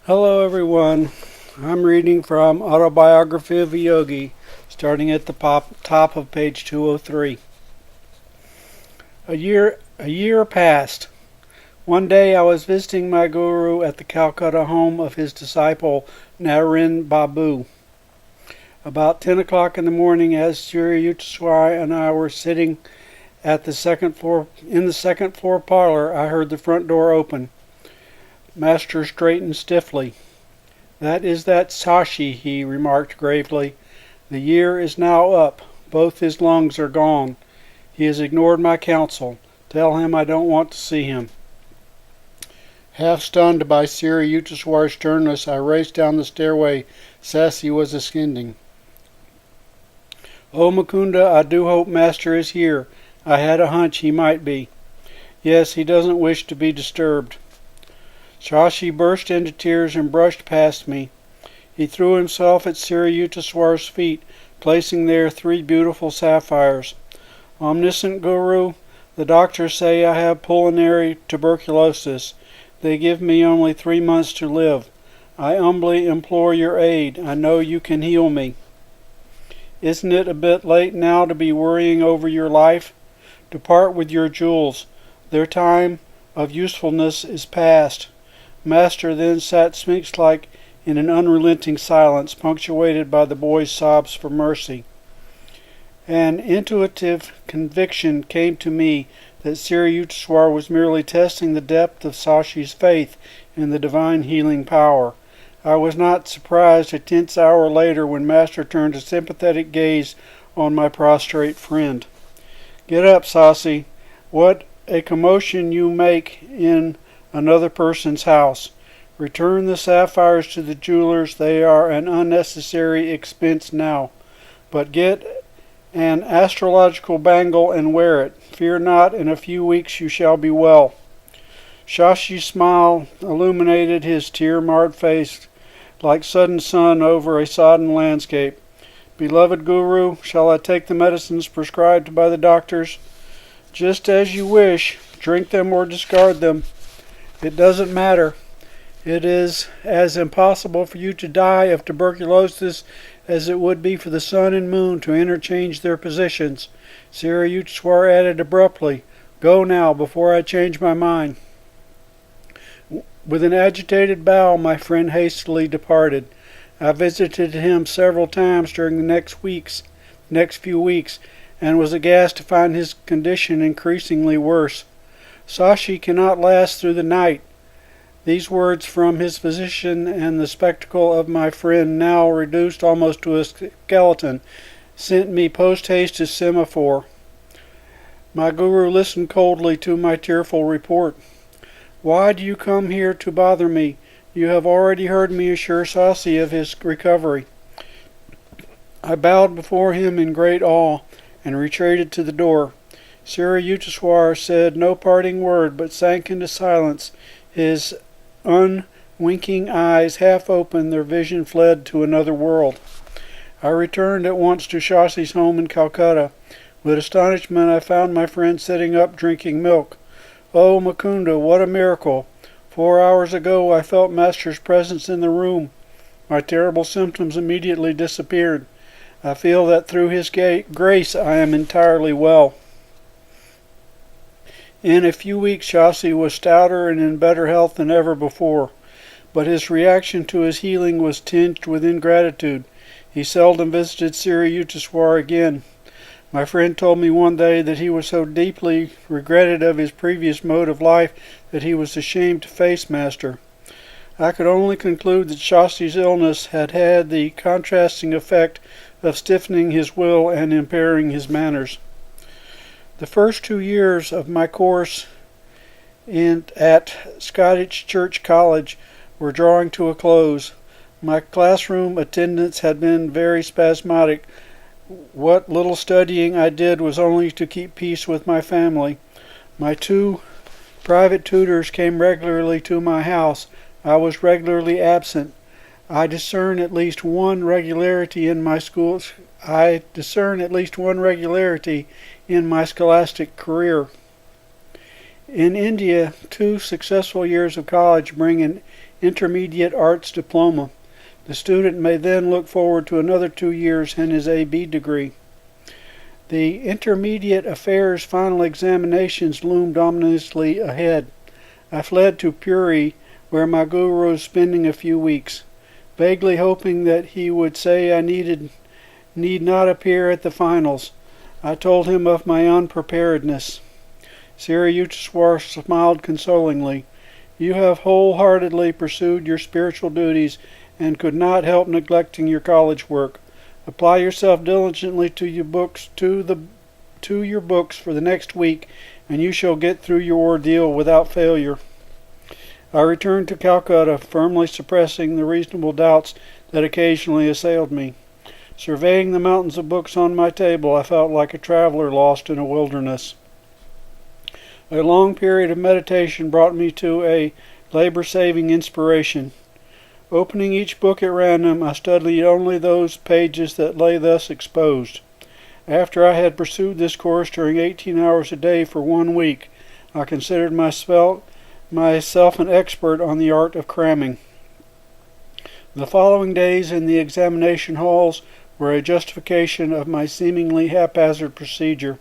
Hello everyone, I'm reading from Autobiography of a Yogi, starting at the top of page 203. A year passed. One day I was visiting my guru at the Calcutta home of his disciple Naren Babu. About 10 o'clock in the morning, as Sri Yutaswari and I were sitting at the second floor parlor, I heard the front door open. Master straightened stiffly. "That is that Sashi," he remarked gravely. "The year is now up. Both his lungs are gone. He has ignored my counsel. Tell him I don't want to see him." Half stunned by Sri Yutaswari's sternness, I raced down the stairway Sassi was ascending. "Oh, Mukunda, I do hope Master is here. I had a hunch he might be." "Yes, he doesn't wish to be disturbed." Shashi burst into tears and brushed past me. He threw himself at Sri Yutaswari's feet, placing there 3 beautiful sapphires. "Omniscient Guru, the doctors say I have pulmonary tuberculosis. They give me only 3 months to live. I humbly implore your aid. I know you can heal me." "Isn't it a bit late now to be worrying over your life? Depart with your jewels. Their time of usefulness is past." Master then sat sphinx-like in an unrelenting silence, punctuated by the boy's sobs for mercy. An intuitive conviction came to me that Sri Yutaswari was merely testing the depth of Sashi's faith in the divine healing power. I was not surprised a tense hour later when Master turned a sympathetic gaze on my prostrate friend. "Get up, Sasi. What a commotion you make in another person's house. Return the sapphires to the jewelers. They are an unnecessary expense now. But get an astrological bangle and wear it. Fear not, in a few weeks you shall be well." Shashi's smile illuminated his tear-marred face like sudden sun over a sodden landscape. "Beloved Guru, shall I take the medicines prescribed by the doctors?" "Just as you wish. Drink them or discard them. It doesn't matter. It is as impossible for you to die of tuberculosis as it would be for the sun and moon to interchange their positions." Sri Yutaswari added abruptly, "Go now, before I change my mind." With an agitated bow, my friend hastily departed. I visited him several times during the next few weeks, and was aghast to find his condition increasingly worse. "Sashi cannot last through the night." These words from his physician and the spectacle of my friend, now reduced almost to a skeleton, sent me post-haste to Semaphore. My guru listened coldly to my tearful report. "Why do you come here to bother me? You have already heard me assure Sasi of his recovery." I bowed before him in great awe and retreated to the door. Sri Yutaswari said no parting word, but sank into silence. His unwinking eyes half open, their vision fled to another world. I returned at once to Shasi's home in Calcutta. With astonishment I found my friend sitting up drinking milk. "Oh, Mukunda, what a miracle! 4 hours ago I felt Master's presence in the room. My terrible symptoms immediately disappeared. I feel that through his grace I am entirely well." In a few weeks Shasi was stouter and in better health than ever before, but his reaction to his healing was tinged with ingratitude. He seldom visited Sri Yutaswari again. My friend told me one day that he was so deeply regretted of his previous mode of life that he was ashamed to face Master. I could only conclude that Shasi's illness had had the contrasting effect of stiffening his will and impairing his manners. The first 2 years of my course at Scottish Church College were drawing to a close. My classroom attendance had been very spasmodic. What little studying I did was only to keep peace with my family. My 2 private tutors came regularly to my house. I was regularly absent. I discern at least one regularity in my scholastic career. In India, 2 successful years of college bring an intermediate arts diploma. The student may then look forward to another 2 years and his AB degree. The intermediate affairs final examinations loomed ominously ahead. I fled to Puri, where my guru was spending a few weeks, vaguely hoping that he would say I need not appear at the finals. I told him of my unpreparedness. Sri Yukteswar smiled consolingly. You have wholeheartedly pursued your spiritual duties and could not help neglecting your college work. Apply yourself diligently to your books for the next week, and you shall get through your ordeal without failure. I returned to Calcutta, firmly suppressing the reasonable doubts that occasionally assailed me. Surveying the mountains of books on my table, I felt like a traveler lost in a wilderness. A long period of meditation brought me to a labor-saving inspiration. Opening each book at random, I studied only those pages that lay thus exposed. After I had pursued this course during 18 hours a day for 1 week, I considered myself an expert on the art of cramming. The following days in the examination halls were a justification of my seemingly haphazard procedure.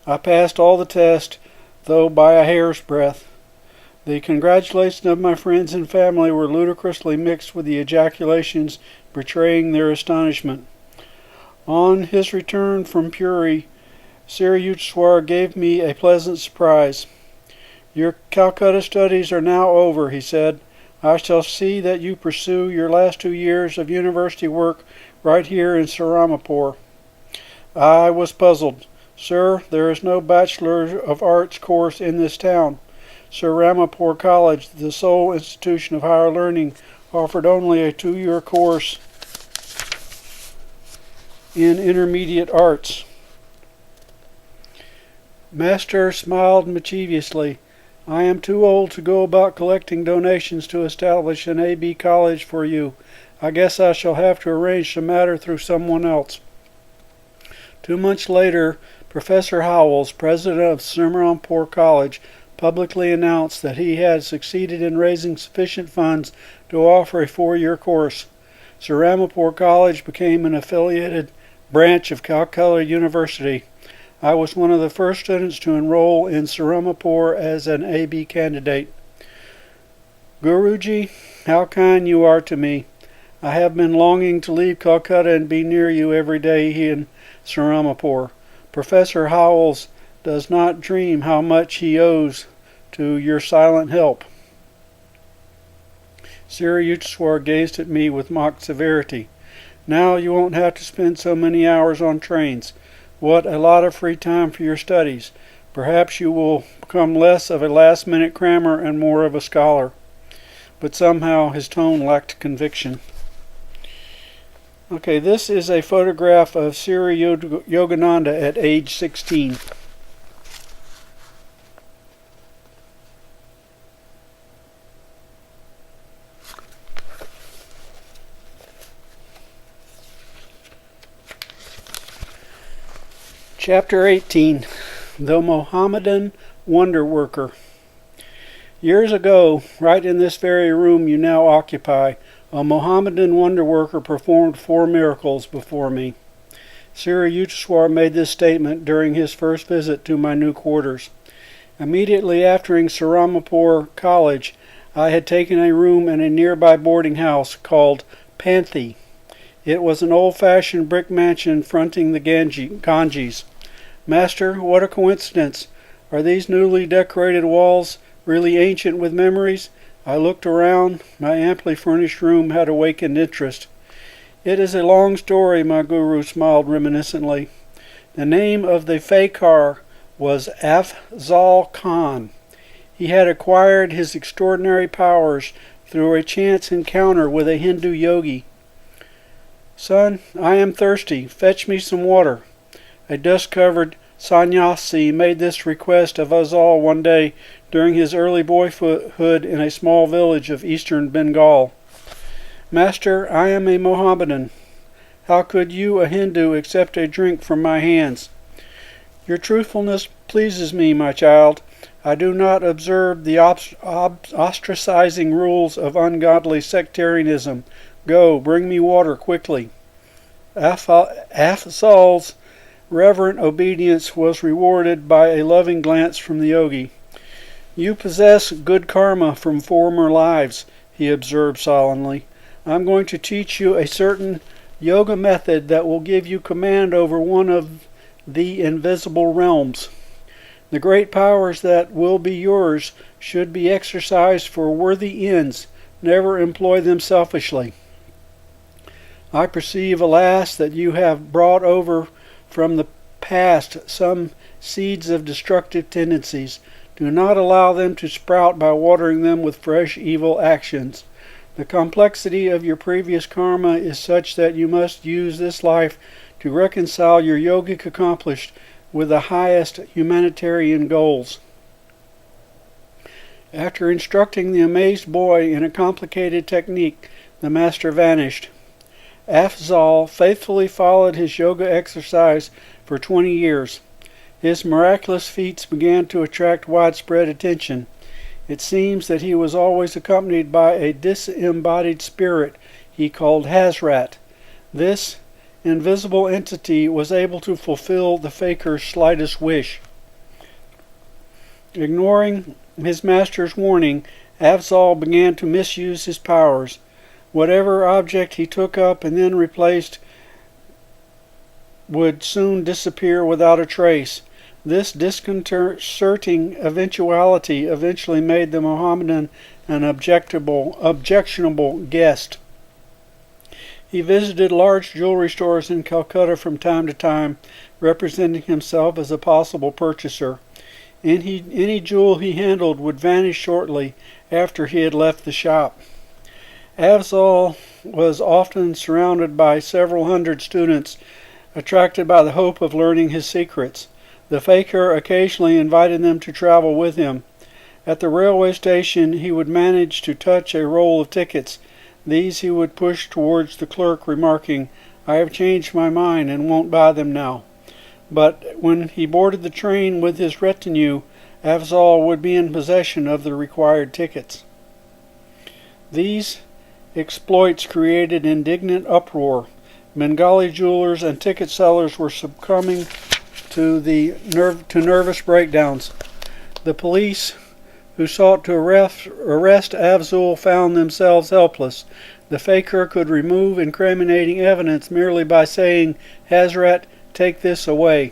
I passed all the tests, though by a hair's breadth. The congratulations of my friends and family were ludicrously mixed with the ejaculations betraying their astonishment. On his return from Puri, Sri Yukteswar gave me a pleasant surprise. Your Calcutta studies are now over, he said. I shall see that you pursue your last 2 years of university work right here in Sarampur. I was puzzled. Sir, there is no Bachelor of Arts course in this town. Sarampur College, the sole institution of higher learning, offered only a 2-year course in intermediate arts. Master smiled mischievously. I am too old to go about collecting donations to establish an AB college for you. I guess I shall have to arrange the matter through someone else. 2 months later, Professor Howells, president of Sarampur College, publicly announced that he had succeeded in raising sufficient funds to offer a 4-year course. Sarampur College became an affiliated branch of Calcutta University. I was one of the first students to enroll in Sarampur as an AB candidate. Guruji, how kind you are to me. I have been longing to leave Calcutta and be near you every day in Sarampur. Professor Howells does not dream how much he owes to your silent help. Sri Yukteswar gazed at me with mock severity. Now you won't have to spend so many hours on trains. What a lot of free time for your studies. Perhaps you will become less of a last-minute crammer and more of a scholar. But somehow his tone lacked conviction. Okay, this is a photograph of Sri Yogananda at age 16. Chapter 18, The Mohammedan Wonder Worker. Years ago, right in this very room you now occupy, a Mohammedan wonder worker performed 4 miracles before me. Sri Yukteswar made this statement during his first visit to my new quarters. Immediately after Sarampur College, I had taken a room in a nearby boarding house called Panthi. It was an old-fashioned brick mansion fronting the Ganges. Master, what a coincidence! Are these newly decorated walls really ancient with memories? I looked around. My amply furnished room had awakened interest. It is a long story, my guru smiled reminiscently. The name of the Fakir was Afzal Khan. He had acquired his extraordinary powers through a chance encounter with a Hindu yogi. Son, I am thirsty. Fetch me some water. A dust-covered sannyasi made this request of Afzal one day during his early boyhood in a small village of eastern Bengal. Master, I am a Mohammedan. How could you, a Hindu, accept a drink from my hands? Your truthfulness pleases me, my child. I do not observe the ostracizing rules of ungodly sectarianism. Go, bring me water quickly." Afzal's reverent obedience was rewarded by a loving glance from the yogi. "You possess good karma from former lives," he observed solemnly. "I'm going to teach you a certain yoga method that will give you command over one of the invisible realms. The great powers that will be yours should be exercised for worthy ends. Never employ them selfishly. I perceive, alas, that you have brought over from the past some seeds of destructive tendencies. Do not allow them to sprout by watering them with fresh evil actions. The complexity of your previous karma is such that you must use this life to reconcile your yogic accomplished with the highest humanitarian goals." After instructing the amazed boy in a complicated technique, the master vanished. Afzal faithfully followed his yoga exercise for 20 years. His miraculous feats began to attract widespread attention. It seems that he was always accompanied by a disembodied spirit he called Hazrat. This invisible entity was able to fulfill the faker's slightest wish. Ignoring his master's warning, Afzal began to misuse his powers. Whatever object he took up and then replaced would soon disappear without a trace. This disconcerting eventuality eventually made the Mohammedan an objectionable guest. He visited large jewelry stores in Calcutta from time to time, representing himself as a possible purchaser. Any jewel he handled would vanish shortly after he had left the shop. Afzal was often surrounded by several hundred students, attracted by the hope of learning his secrets. The fakir occasionally invited them to travel with him. At the railway station he would manage to touch a roll of tickets. These he would push towards the clerk, remarking, "I have changed my mind and won't buy them now." But when he boarded the train with his retinue, Afzal would be in possession of the required tickets. These exploits created indignant uproar. Bengali jewelers and ticket sellers were succumbing to nervous breakdowns. The police who sought to arrest Afzal found themselves helpless. The fakir could remove incriminating evidence merely by saying, "Hazrat, take this away."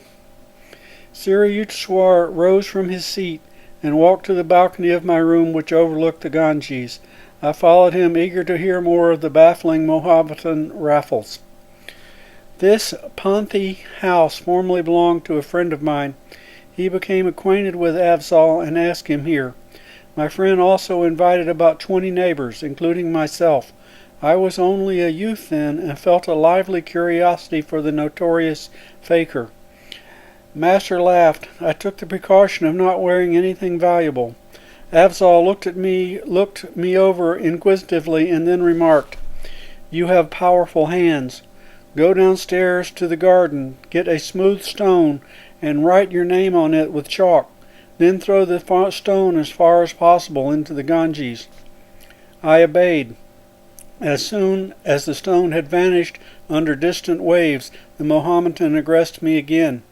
Siri Yutaswar rose from his seat and walked to the balcony of my room, which overlooked the Ganges. I followed him, eager to hear more of the baffling Mohammedan raffles. This Panthi house formerly belonged to a friend of mine. He became acquainted with Afzal and asked him here. My friend also invited about 20 neighbors, including myself. I was only a youth then and felt a lively curiosity for the notorious fakir. Master laughed. I took the precaution of not wearing anything valuable. Afzal looked me over inquisitively and then remarked, "You have powerful hands. Go downstairs to the garden, get a smooth stone, and write your name on it with chalk. Then throw the stone as far as possible into the Ganges." I obeyed. As soon as the stone had vanished under distant waves, the Mohammedan addressed me again.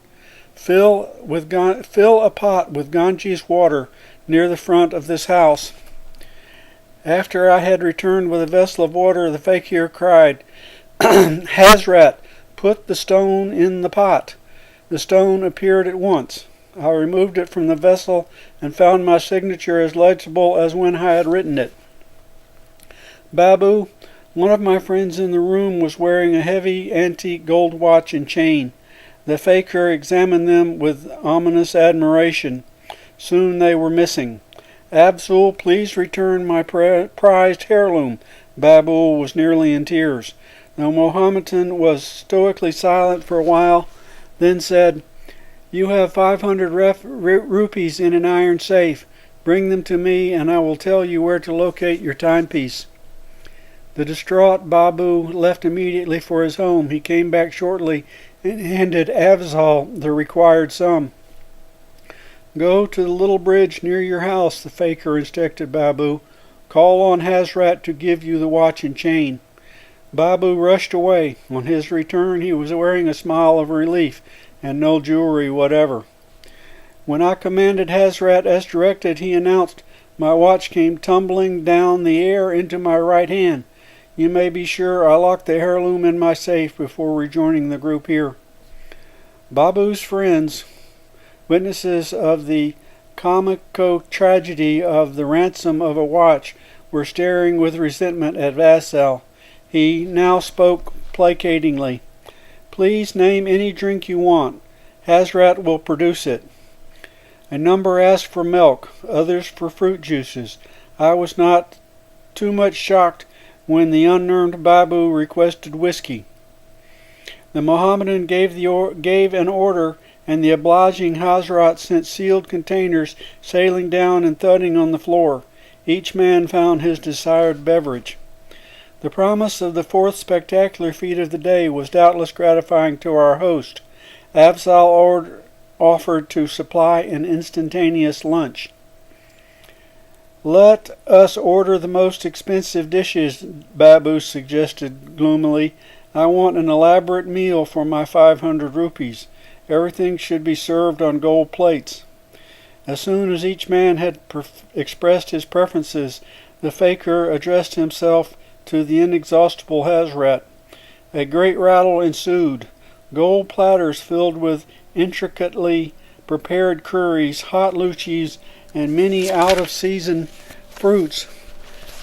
Fill a pot with Ganges water near the front of this house." After I had returned with a vessel of water, the fakir cried, "Hazrat, put the stone in the pot." The stone appeared at once. I removed it from the vessel and found my signature as legible as when I had written it. "Babu, one of my friends in the room was wearing a heavy antique gold watch and chain." The fakir examined them with ominous admiration. Soon they were missing. "Afzal, please return my prized heirloom." Babu was nearly in tears. The Mohammedan was stoically silent for a while, then said, "You have 500 rupees in an iron safe. Bring them to me and I will tell you where to locate your timepiece." The distraught Babu left immediately for his home. He came back shortly and handed Afzal the required sum. Go to the little bridge near your house, the faker instructed Babu. Call on Hazrat to give you the watch and chain. Babu rushed away. On his return, he was wearing a smile of relief and no jewelry whatever. When I commanded Hazrat as directed, he announced, my watch came tumbling down the air into my right hand. You may be sure I locked the heirloom in my safe before rejoining the group here. Babu's friends, witnesses of the comico-tragedy of the ransom of a watch, were staring with resentment at Vassal. He now spoke placatingly. Please name any drink you want. Hazrat will produce it. A number asked for milk, others for fruit juices. I was not too much shocked when the unnerved Babu requested whiskey. The Mohammedan gave an order, and the obliging Hazrat sent sealed containers sailing down and thudding on the floor. Each man found his desired beverage. The promise of the fourth spectacular feat of the day was doubtless gratifying to our host. Afzal offered to supply an instantaneous lunch. Let us order the most expensive dishes, Babu suggested gloomily. I want an elaborate meal for my 500 rupees. Everything should be served on gold plates. As soon as each man had expressed his preferences, the fakir addressed himself to the inexhaustible Hazrat. A great rattle ensued. Gold platters filled with intricately prepared curries, hot luchis, and many out-of-season fruits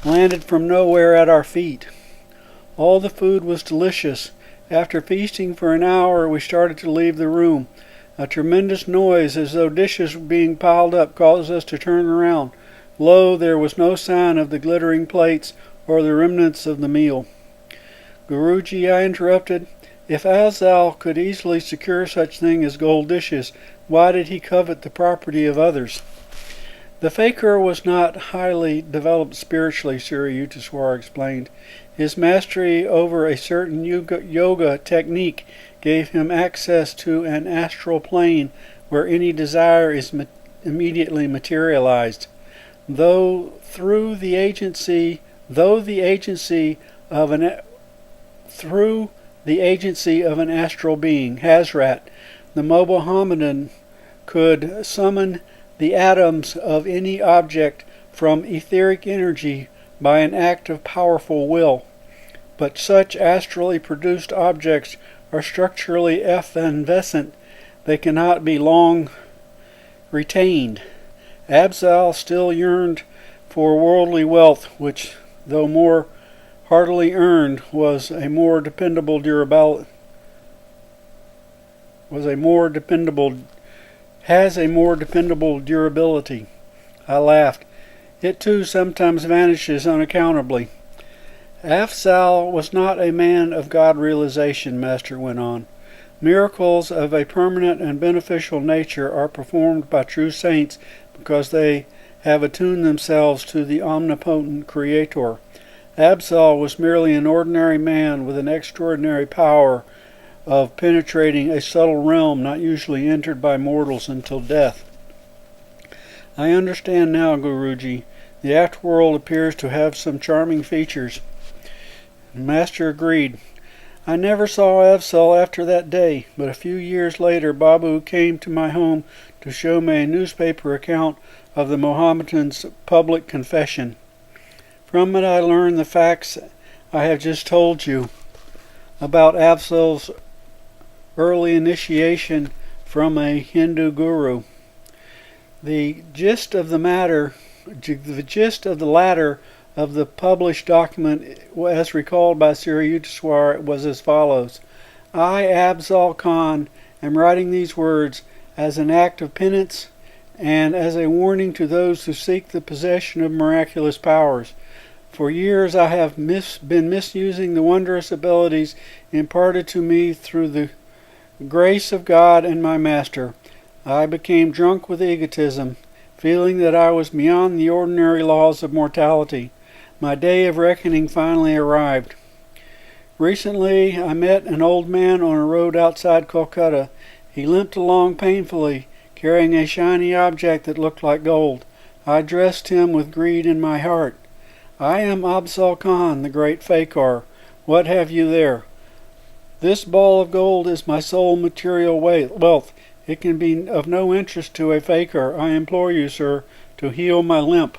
landed from nowhere at our feet. All the food was delicious. After feasting for an hour, we started to leave the room. A tremendous noise, as though dishes were being piled up, caused us to turn around. Lo, there was no sign of the glittering plates or the remnants of the meal. Guruji, I interrupted, if Afzal could easily secure such thing as gold dishes, why did he covet the property of others? The fakir was not highly developed spiritually, Sri Yukteswar explained. His mastery over a certain yoga technique gave him access to an astral plane where any desire is immediately materialized. Though the agency of an astral being, Hazrat, the Mohammedan could summon the atoms of any object from etheric energy by an act of powerful will. But such astrally produced objects are structurally evanescent. They cannot be long retained. Afzal still yearned for worldly wealth, which, though more heartily earned, has a more dependable durability. I laughed. It too sometimes vanishes unaccountably. Afzal was not a man of God realization, Master went on. Miracles of a permanent and beneficial nature are performed by true saints because they have attuned themselves to the omnipotent Creator. Afzal was merely an ordinary man with an extraordinary power of penetrating a subtle realm not usually entered by mortals until death. I understand now, Guruji. The afterworld appears to have some charming features. Master agreed. I never saw Afzal after that day, but a few years later Babu came to my home to show me a newspaper account of the Mohammedan's public confession. From it I learned the facts I have just told you about Afzal's early initiation from a Hindu guru. The gist of the latter of the published document, as recalled by Sri Yukteswar, was as follows. I, Afzal Khan, am writing these words as an act of penance and as a warning to those who seek the possession of miraculous powers. For years I have been misusing the wondrous abilities imparted to me through the grace of God and my Master. I became drunk with egotism, feeling that I was beyond the ordinary laws of mortality. My day of reckoning finally arrived. Recently I met an old man on a road outside Calcutta. He limped along painfully, carrying a shiny object that looked like gold. I addressed him with greed in my heart. I am Absal Khan, the great Fakar. What have you there? This ball of gold is my sole material wealth. It can be of no interest to a Fakar. I implore you, sir, to heal my limp.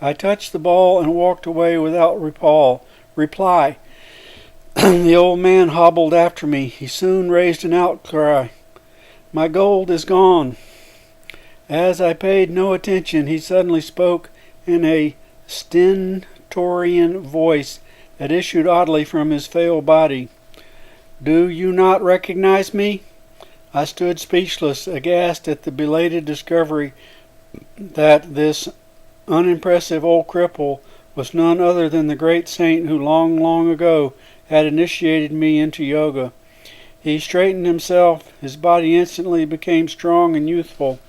I touched the ball and walked away without reply. The old man hobbled after me. He soon raised an outcry. My gold is gone. As I paid no attention, he suddenly spoke in a stentorian voice that issued oddly from his frail body. Do you not recognize me? I stood speechless, aghast at the belated discovery that this unimpressive old cripple was none other than the great saint who long, long ago had initiated me into yoga. He straightened himself. His body instantly became strong and youthful.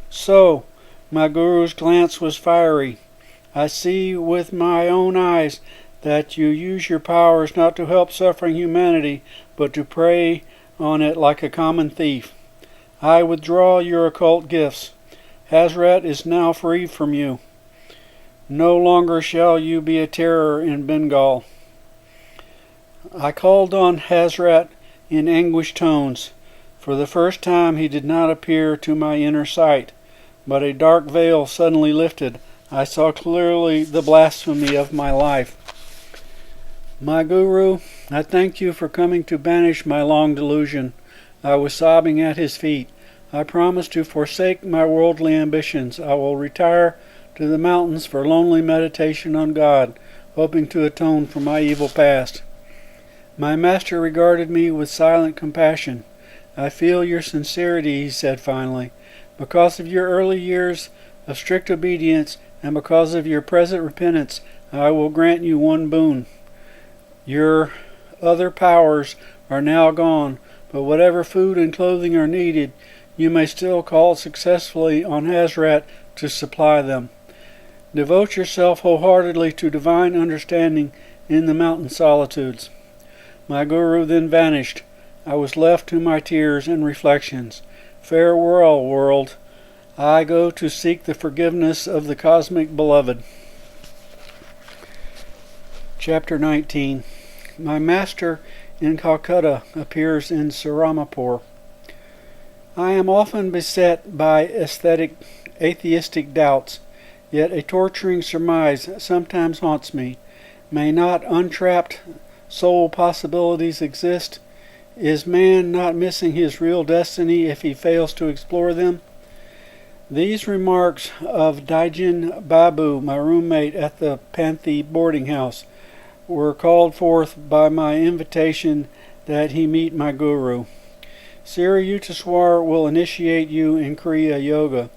So, my guru's glance was fiery. I see with my own eyes that you use your powers not to help suffering humanity, but to prey on it like a common thief. I withdraw your occult gifts. Hazrat is now free from you. No longer shall you be a terror in Bengal. I called on Hazrat in anguished tones. For the first time he did not appear to my inner sight, but a dark veil suddenly lifted. I saw clearly the blasphemy of my life. My Guru, I thank you for coming to banish my long delusion. I was sobbing at his feet. I promise to forsake my worldly ambitions. I will retire to the mountains for lonely meditation on God, hoping to atone for my evil past. My master regarded me with silent compassion. I feel your sincerity, he said finally. Because of your early years of strict obedience and because of your present repentance, I will grant you one boon. Your other powers are now gone, but whatever food and clothing are needed, you may still call successfully on Hazrat to supply them. Devote yourself wholeheartedly to divine understanding in the mountain solitudes. My Guru then vanished. I was left to my tears and reflections. Farewell, world. I go to seek the forgiveness of the cosmic beloved. Chapter 19. My master in Calcutta appears in Saramapur. I am often beset by atheistic doubts, yet a torturing surmise sometimes haunts me. May not untrapped soul possibilities exist? Is man not missing his real destiny if he fails to explore them? These remarks of Daijin Babu, my roommate at the Panthi boarding house, were called forth by my invitation that he meet my guru. Sri Yukteswar will initiate you in Kriya Yoga,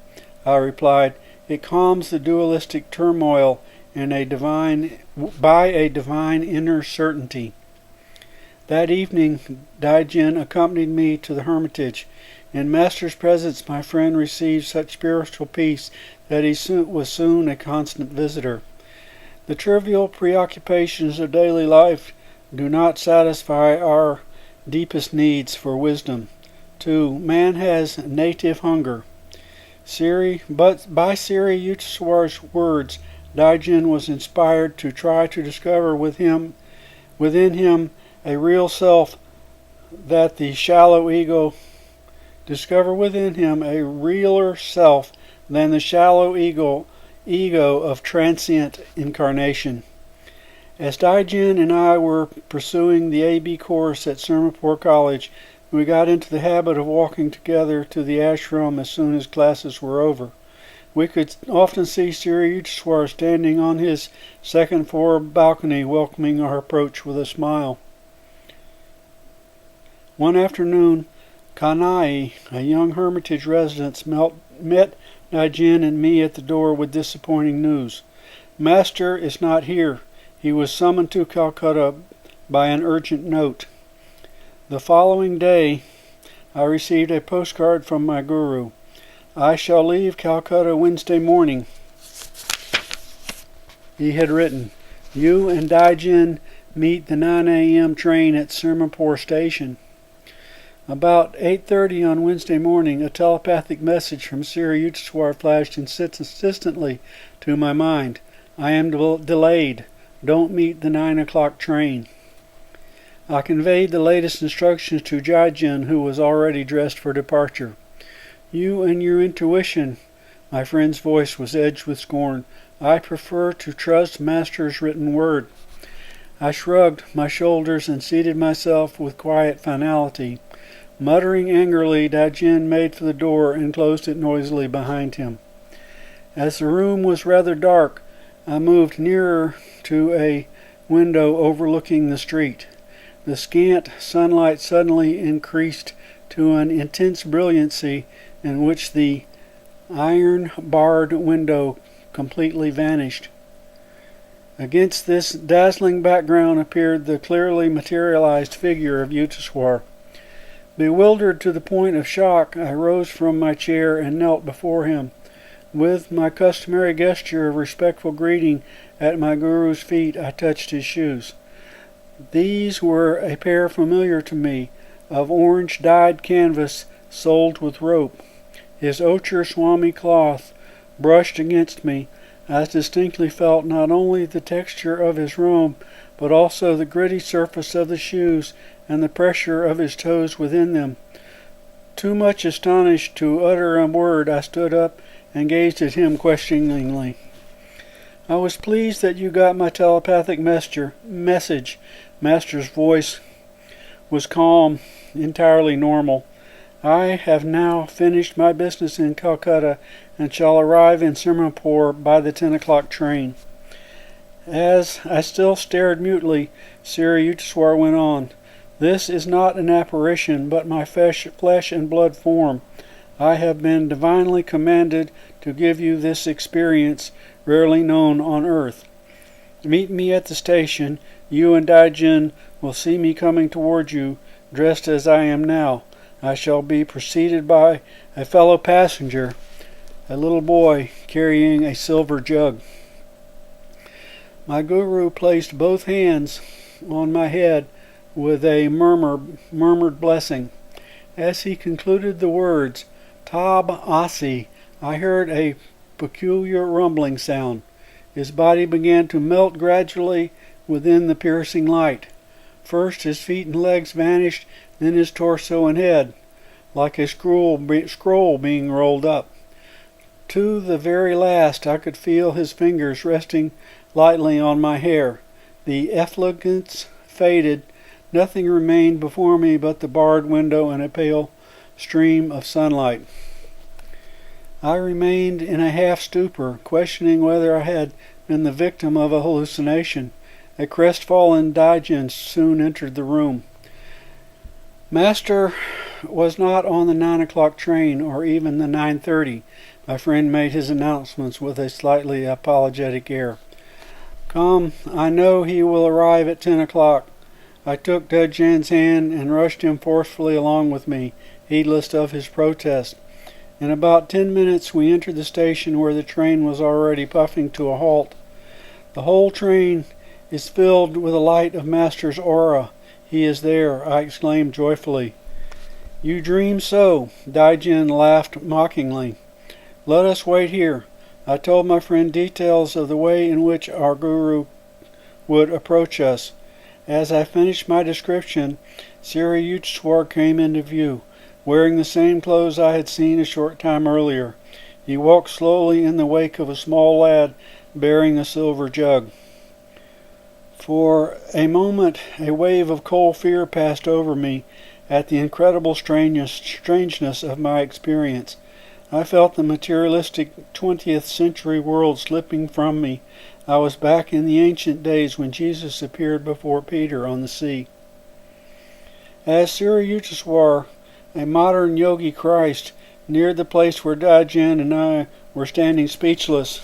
I replied. It calms the dualistic turmoil by a divine inner certainty. That evening, Daijin accompanied me to the hermitage. In Master's presence, my friend received such spiritual peace that he was soon a constant visitor. The trivial preoccupations of daily life do not satisfy our deepest needs for wisdom. 2. Man has native hunger. But by Sri Yukteswar's words, Daijin was inspired to try to discover within him a real self that the shallow ego discover within him a realer self than the shallow ego of transient incarnation. As Daijin and I were pursuing the AB course at Serampore College, we got into the habit of walking together to the ashram as soon as classes were over. We could often see Sri Yukteswar standing on his second floor balcony welcoming our approach with a smile. One afternoon, Kanai, a young hermitage resident, met Daijin and me at the door with disappointing news. Master is not here. He was summoned to Calcutta by an urgent note. The following day, I received a postcard from my guru. I shall leave Calcutta Wednesday morning. He had written, You and Daijin meet the 9 a.m. train at Serampore station. About 8:30 on Wednesday morning, a telepathic message from Siri Yutaswar flashed insistently to my mind. I am delayed. Don't meet the 9 o'clock train. I conveyed the latest instructions to Jai-Jin, who was already dressed for departure. You and your intuition, my friend's voice was edged with scorn. I prefer to trust Master's written word. I shrugged my shoulders and seated myself with quiet finality. Muttering angrily, Dai-Jin made for the door and closed it noisily behind him. As the room was rather dark, I moved nearer to a window overlooking the street. The scant sunlight suddenly increased to an intense brilliancy in which the iron-barred window completely vanished. Against this dazzling background appeared the clearly materialized figure of Yutaswar. Bewildered to the point of shock, I rose from my chair and knelt before him. With my customary gesture of respectful greeting at my guru's feet, I touched his shoes. These were a pair familiar to me, of orange-dyed canvas soled with rope. His ochre swami cloth brushed against me. I distinctly felt not only the texture of his robe, but also the gritty surface of the shoes and the pressure of his toes within them. Too much astonished to utter a word, I stood up and gazed at him questioningly. I was pleased that you got my telepathic message. Master's voice was calm, entirely normal. I have now finished my business in Calcutta and shall arrive in Sirmapur by the 10 o'clock train. As I still stared mutely, Siri Yutaswar went on. This is not an apparition, but my flesh and blood form. I have been divinely commanded to give you this experience rarely known on earth. Meet me at the station. You and Dai-Jin will see me coming toward you, dressed as I am now. I shall be preceded by a fellow passenger, a little boy carrying a silver jug. My guru placed both hands on my head with a murmured blessing. As he concluded the words, Tab Asi, I heard a peculiar rumbling sound. His body began to melt gradually within the piercing light. First his feet and legs vanished, then his torso and head, like a scroll being rolled up. To the very last I could feel his fingers resting lightly on my hair. The effulgence faded. Nothing remained before me but the barred window and a pale stream of sunlight. I remained in a half-stupor, questioning whether I had been the victim of a hallucination. A crestfallen Dai-Jin soon entered the room. Master was not on the 9 o'clock train, or even the 9:30. My friend made his announcements with a slightly apologetic air. Come, I know he will arrive at 10 o'clock. I took Dai-Jin's hand and rushed him forcefully along with me, heedless of his protest. In about 10 minutes we entered the station, where the train was already puffing to a halt. The whole train is filled with the light of Master's aura. He is there, I exclaimed joyfully. You dream so, Dai-Jin laughed mockingly. Let us wait here. I told my friend details of the way in which our guru would approach us. As I finished my description, Siri Yutaswar came into view, wearing the same clothes I had seen a short time earlier. He walked slowly in the wake of a small lad bearing a silver jug. For a moment a wave of cold fear passed over me at the incredible strangeness of my experience. I felt the materialistic 20th century world slipping from me. I was back in the ancient days when Jesus appeared before Peter on the sea. As Siri Yutaswar, a modern yogi Christ, neared the place where Dai-Jin and I were standing speechless,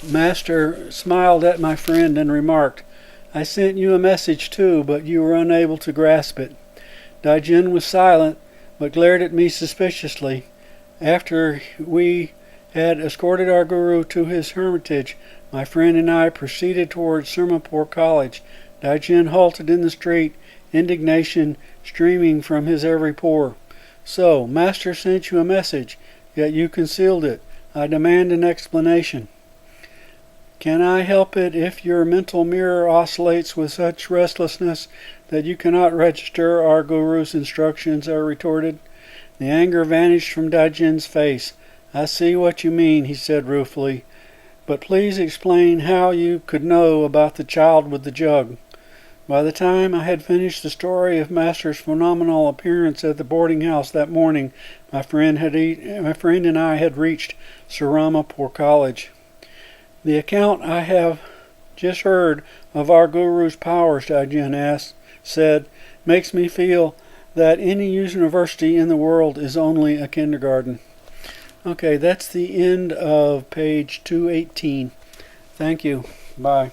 Master smiled at my friend and remarked, I sent you a message too, but you were unable to grasp it. Dai-Jin was silent, but glared at me suspiciously. After we had escorted our guru to his hermitage, my friend and I proceeded towards Sirmapur College. Daijin halted in the street, indignation streaming from his every pore. So, Master sent you a message, yet you concealed it. I demand an explanation. Can I help it if your mental mirror oscillates with such restlessness that you cannot register our guru's instructions? I retorted. The anger vanished from Daijin's face. I see what you mean, he said ruefully. But please explain how you could know about the child with the jug. By the time I had finished the story of Master's phenomenal appearance at the boarding house that morning, my friend and I had reached Sarampur College. The account I have just heard of our guru's powers, Daijin said, makes me feel that any university in the world is only a kindergarten. Okay, that's the end of page 218. Thank you. Bye.